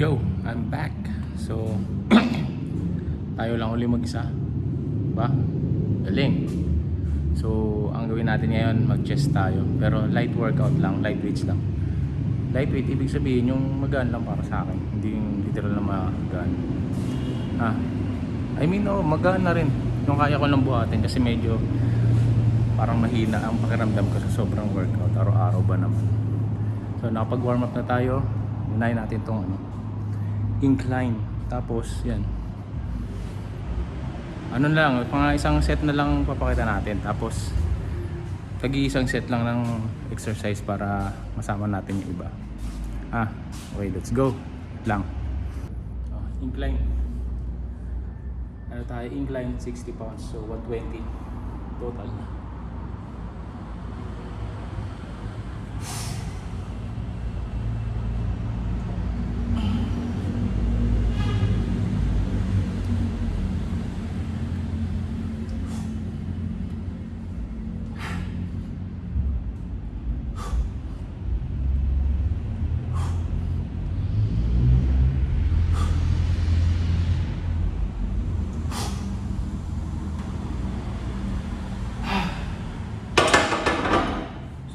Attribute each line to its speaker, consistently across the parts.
Speaker 1: Yo, I'm back. So, tayo lang uli mag-isa. Ba? Galing. So, ang gawin natin ngayon, mag-chest tayo. Pero light workout lang, light weights lang. Light weight, ibig sabihin yung magaan lang para sa akin. Hindi yung literal na magaan. Magaan na rin. Yung kaya ko lang buhatin kasi medyo parang mahina ang pakiramdam ko sa sobrang workout. Araw-araw ba naman. So, nakapag-warm up na tayo. Unahin natin itong incline, tapos yan lang, pang isang set na lang papakita natin, tapos tagi-isang set lang ng exercise para masama natin yung iba. Okay, let's go lang. Incline, tayo incline 60 pounds, so 120 total.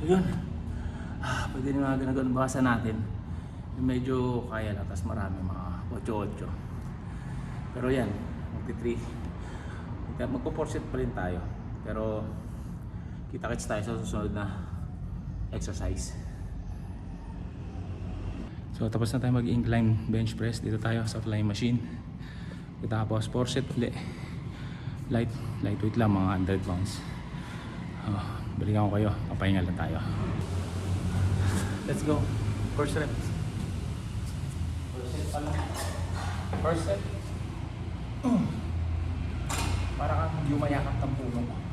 Speaker 1: Yun, pwede rin mga ganagawin, bawasan natin yung medyo kaya lang, tas marami mga 8-8, pero yan, magti-3, magpo-4 set pa rin tayo, pero kita-kits tayo sa susunod na exercise. So tapos na tayo mag-incline bench press, dito tayo sa flying machine, tapos 4 set ulit, lightweight lang, mga 100 pounds. Balikan ko kayo, papahinga lang tayo. Let's go. First rep. First set pala. First set. Para kang yumayakap ng puno.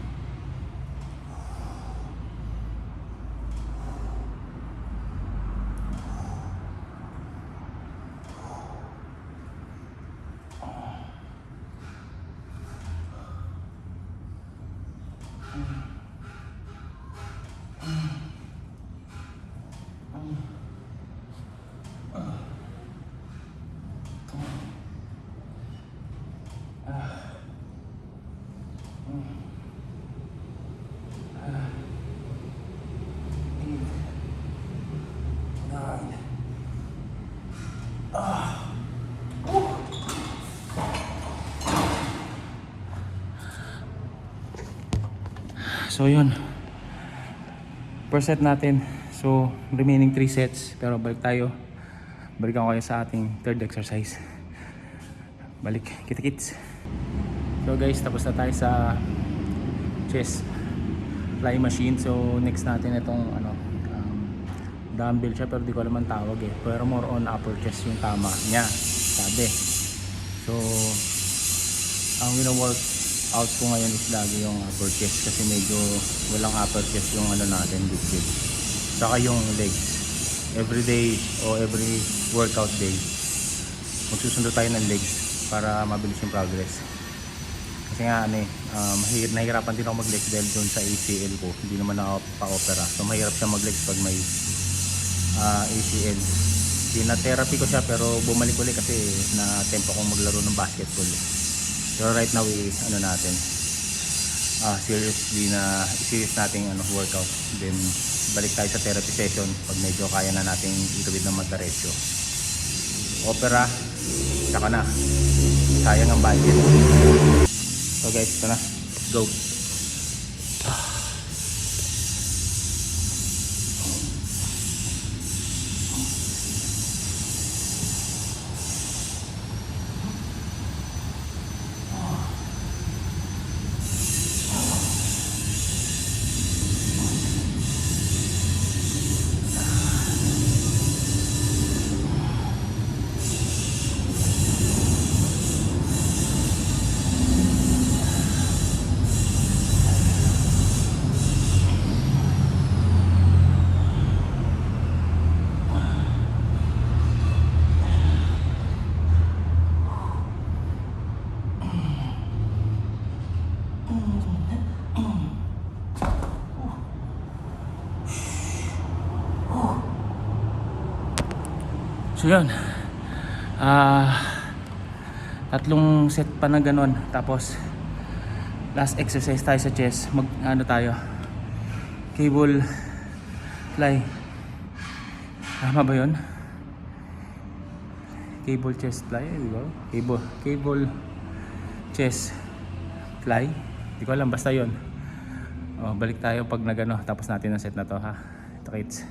Speaker 1: So yun, first set natin. So remaining 3 sets, pero balikan ko kayo sa ating third exercise. Balik, kita-kits. So guys, tapos na tayo sa chest fly machine. So next natin itong dumbbell siya, pero di ko alam ang tawag pero more on upper chest yung tama niya, sabi. So ang wino-work out ko ngayon is lagi yung upper chest, kasi medyo walang upper chest yung natin, dipstick, saka yung legs. Every day o every workout day magsusundo tayo ng legs para mabilis yung progress. Kasi nga nahihirapan din ako mag-legs dahil doon sa ACL ko, hindi naman ako pa-opera, so mahirap siya mag-legs pag may ACL. Pina-therapy ko siya, pero bumalik ulit kasi na-tempo akong maglaro ng basketball. So right now is serious nating workout. Then balik tayo sa therapy session pag medyo kaya na nating ituwid ng madaretso. Opera, saka na. Sayang ang budget. So guys, ito na. Go. So yun, Tatlong set pa na ganon. Tapos last exercise tayo sa chest. Mag ano tayo, cable fly. Tama ba yun? Cable chest fly, di ba? Cable chest fly. Hindi ko alam, basta yun. Balik tayo pag nagano, tapos natin ang set na to, ha. Ito kids.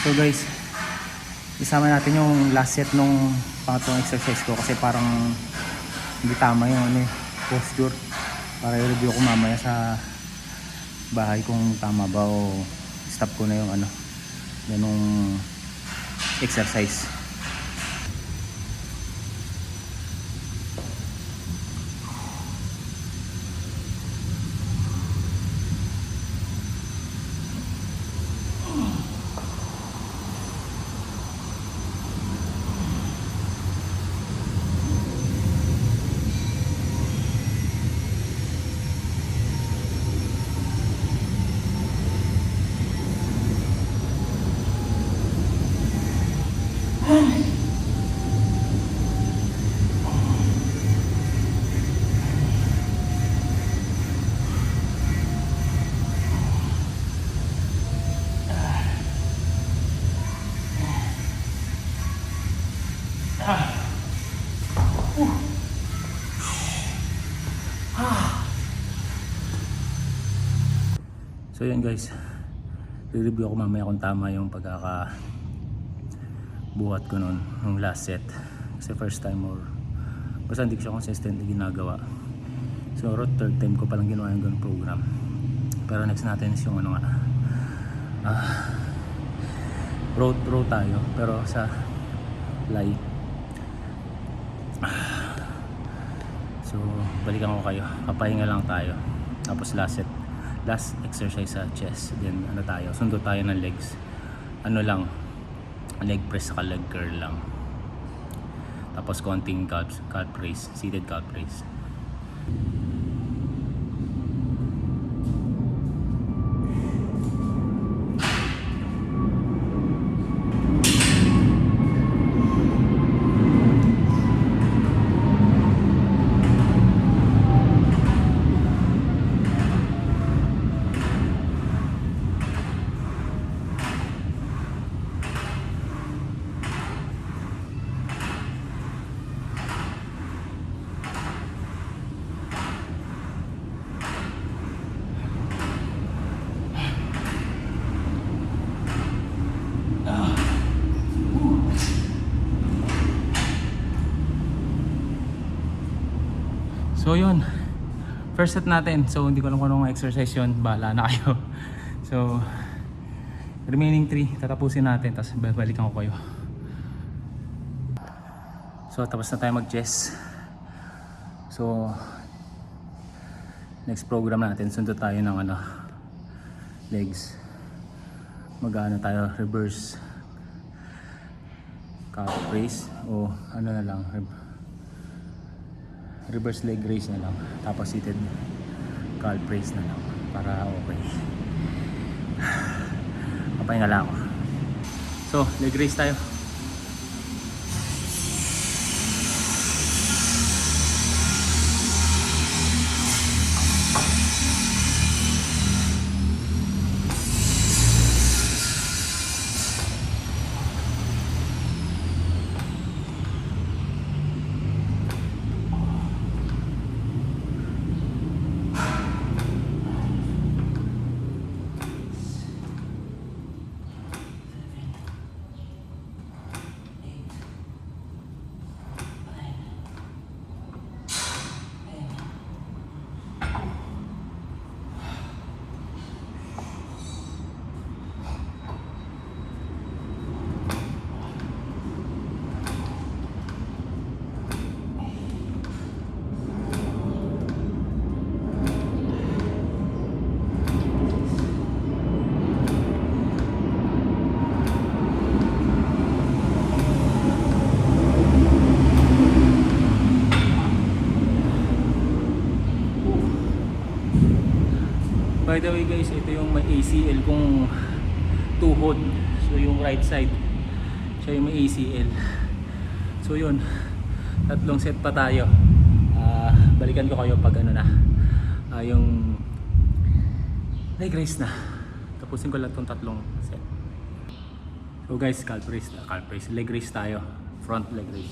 Speaker 1: So guys, isama natin yung last set nung pangatlong exercise ko kasi parang hindi tama yung ano, posture. Para i-review ko mamaya sa bahay kung tama ba o stop ko na yung ano, ganung exercise. So yun guys, i-review ko mamaya kung tama yung pagkakabuhat ko nun yung last set kasi first time or basta hindi ko siya consistently ginagawa. So third time ko palang ginawa yung ganun program, pero next natin is yung ano nga, row tayo pero sa lie. So balikan ko kayo, papahinga lang tayo, tapos last exercise sa chest, then ano tayo, sundo tayo ng legs, ano lang, leg press saka leg curl lang, tapos konting calf raise, seated calf raise. So yun, first set natin. So hindi ko alam kung anong exercise yun, bahala na kayo. So remaining 3 tatapusin natin, tapos babalikan ko kayo. So tapos na tayo mag chest. So next program natin, sundo tayo ng ano, legs. Mag-ano tayo, reverse calf raise o ano na lang, reverse leg raise na lang, tapos seated calf raise na lang para okay. Papahinga lang ako. So leg raise tayo. By the way guys, ito yung may ACL kong tuhod. So yung right side, siya yung may ACL. So yun, tatlong set pa tayo. Balikan ko kayo pag ano na, yung leg raise na. Tapusin ko lang tong tatlong set. So guys, calf raise, leg raise tayo. Front leg raise.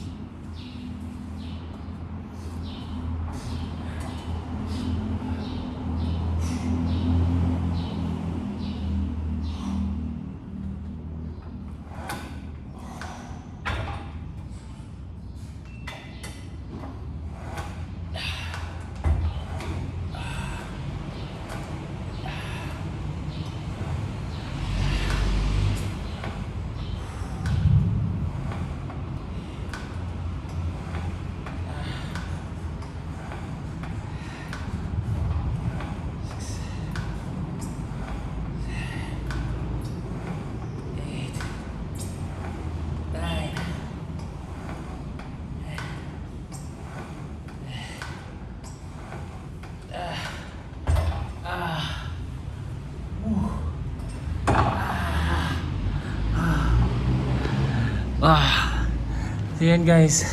Speaker 1: So yan guys,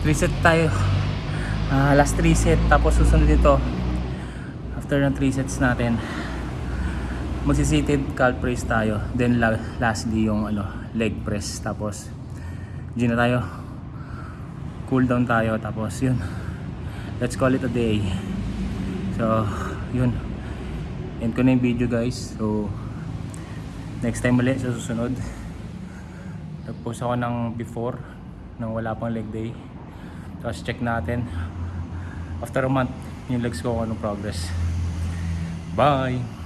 Speaker 1: 3 set tayo. Last 3 set, tapos susunod dito after ng 3 sets natin magsi-seated calf raise tayo, then lastly yung leg press, tapos gym na tayo, cool down tayo, tapos yun, let's call it a day. So yun, end ko na yung video guys. So next time ulit sa susunod. Nag-post ako ng before nang wala pang leg day, tapos check natin after a month yung legs ko kung anong progress. Bye!